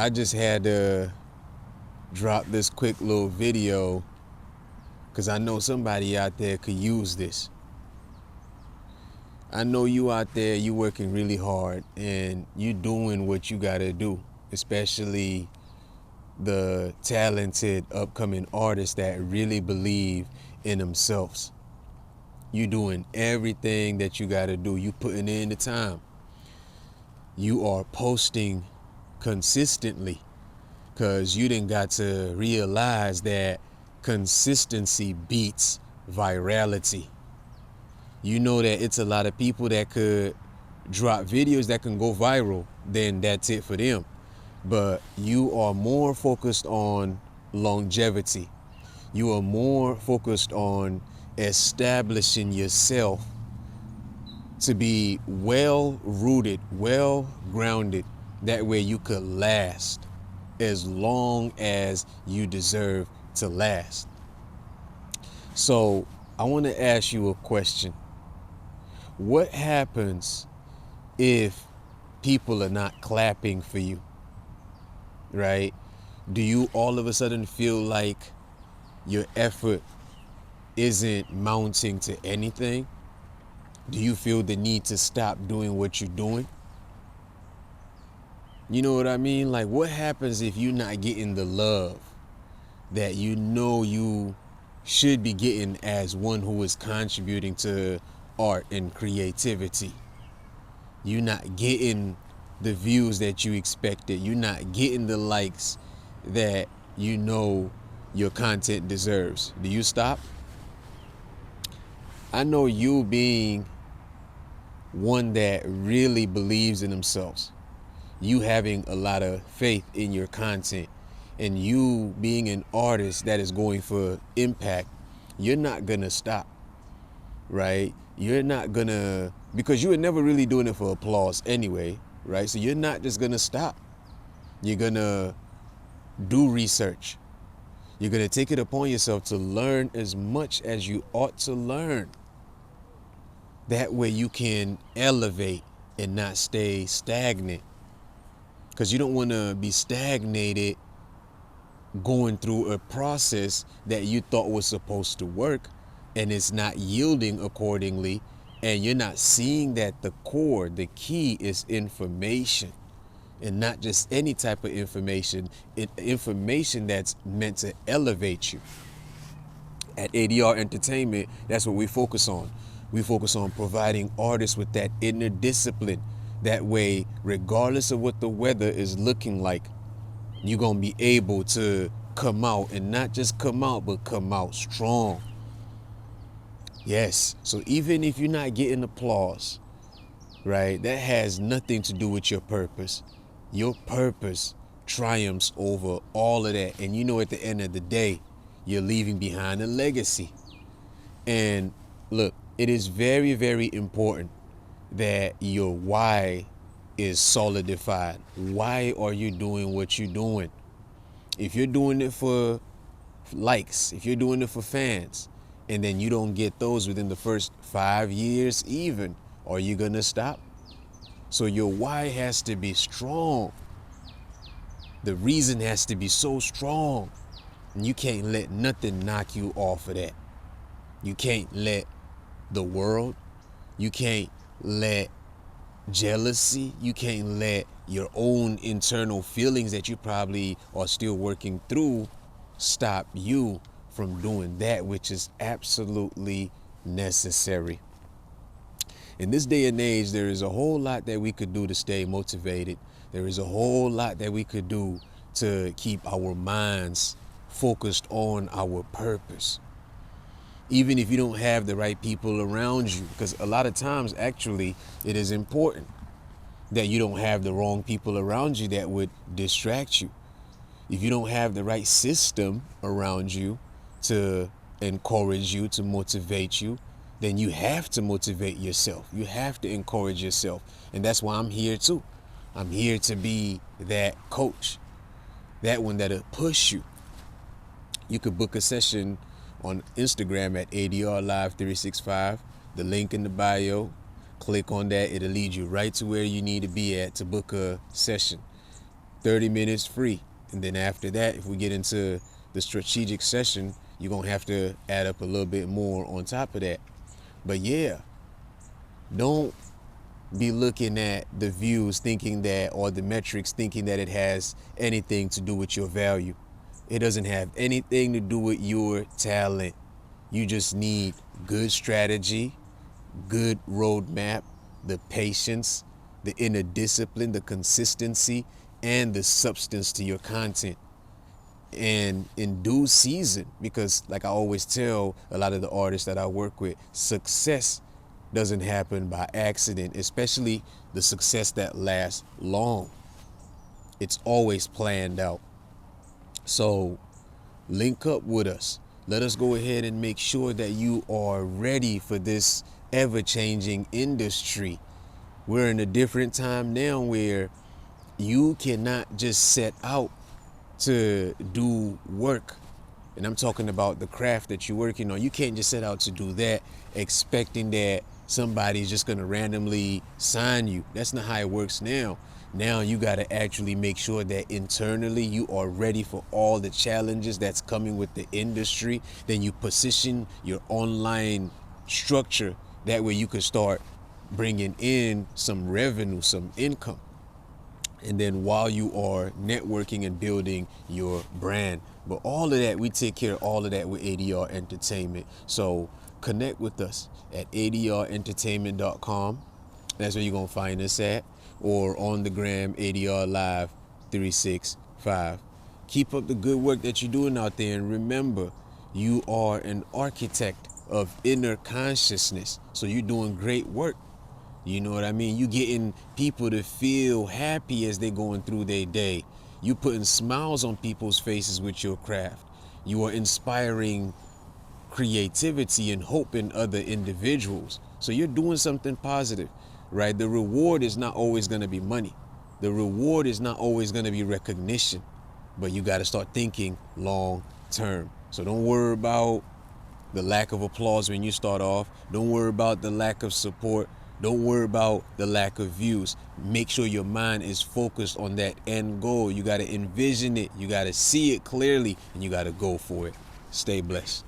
I just had to drop this quick little video because I know somebody out there could use this. I know you out there, you working really hard and you doing what you gotta do, especially the talented upcoming artists that really believe in themselves. You doing everything that you gotta do. You putting in the time. You are posting consistently because you didn't got to realize that consistency beats virality. You know that it's a lot of people that could drop videos that can go viral, then that's it for them. But you are more focused on longevity. You are more focused on establishing yourself to be well rooted, well grounded. That way you could last as long as you deserve to last. So I want to ask you a question. What happens if people are not clapping for you, right? Do you all of a sudden feel like your effort isn't mounting to anything? Do you feel the need to stop doing what you're doing? You know what I mean? Like, what happens if you're not getting the love that you know you should be getting as one who is contributing to art and creativity? You're not getting the views that you expected. You're not getting the likes that you know your content deserves. Do you stop? I know you being one that really believes in themselves, you having a lot of faith in your content, and you being an artist that is going for impact, you're not gonna stop, right? You're not gonna, because you were never really doing it for applause anyway, right? So you're not just gonna stop. You're gonna do research. You're gonna take it upon yourself to learn as much as you ought to learn. That way you can elevate and not stay stagnant. Because you don't want to be stagnated going through a process that you thought was supposed to work and it's not yielding accordingly, and you're not seeing that the core, the key is information, and not just any type of information, information that's meant to elevate you. At ADR Entertainment, that's what we focus on. We focus on providing artists with that inner discipline. That way, regardless of what the weather is looking like, you're going to be able to come out, and not just come out, but come out strong. Yes. So even if you're not getting applause, right, that has nothing to do with your purpose. Your purpose triumphs over all of that. And you know, at the end of the day, you're leaving behind a legacy. And look, it is very, very important that your why is solidified. Why are you doing what you're doing? If you're doing it for likes, if you're doing it for fans, and then you don't get those within the first 5 years even, are you gonna stop? So your why has to be strong. The reason has to be so strong. And you can't let nothing knock you off of that. You can't let the world, you can't let jealousy, you can't let your own internal feelings that you probably are still working through stop you from doing that which is absolutely necessary. In this day and age, there is a whole lot that we could do to stay motivated. There is a whole lot that we could do to keep our minds focused on our purpose. Even if you don't have the right people around you, because a lot of times, actually, it is important that you don't have the wrong people around you that would distract you. If you don't have the right system around you to encourage you, to motivate you, then you have to motivate yourself. You have to encourage yourself. And that's why I'm here too. I'm here to be that coach, that one that'll push you. You could book a session on Instagram at ADR Live 365, the link in the bio. Click on that. It'll lead you right to where you need to be at to book a session. 30 minutes free. And then after that, if we get into the strategic session, you're going to have to add up a little bit more on top of that. But yeah, don't be looking at the views thinking that, or the metrics thinking that it has anything to do with your value. It doesn't have anything to do with your talent. You just need good strategy, good roadmap, the patience, the inner discipline, the consistency, and the substance to your content. And in due season, because like I always tell a lot of the artists that I work with, success doesn't happen by accident, especially the success that lasts long. It's always planned out. So link up with us. Let us go ahead and make sure that you are ready for this ever-changing industry. We're in a different time now where you cannot just set out to do work. And I'm talking about the craft that you're working on. You can't just set out to do that expecting that somebody's just going to randomly sign you. That's not how it works now. Now you got to actually make sure that internally you are ready for all the challenges that's coming with the industry. Then you position your online structure. That way you can start bringing in some revenue, some income. And then while you are networking and building your brand. But all of that, we take care of all of that with ADR Entertainment. So connect with us at adrentertainment.com. That's where you're going to find us at. Or on the gram, ADR Live 365. Keep up the good work that you're doing out there. And remember, you are an architect of inner consciousness. So you're doing great work. You know what I mean? You getting people to feel happy as they're going through their day. You putting smiles on people's faces with your craft. You are inspiring creativity and hope in other individuals. So you're doing something positive, right? The reward is not always going to be money. The reward is not always going to be recognition, but you got to start thinking long term. So don't worry about the lack of applause when you start off. Don't worry about the lack of support. Don't worry about the lack of views. Make sure your mind is focused on that end goal. You got to envision it. You got to see it clearly, and you got to go for it. Stay blessed.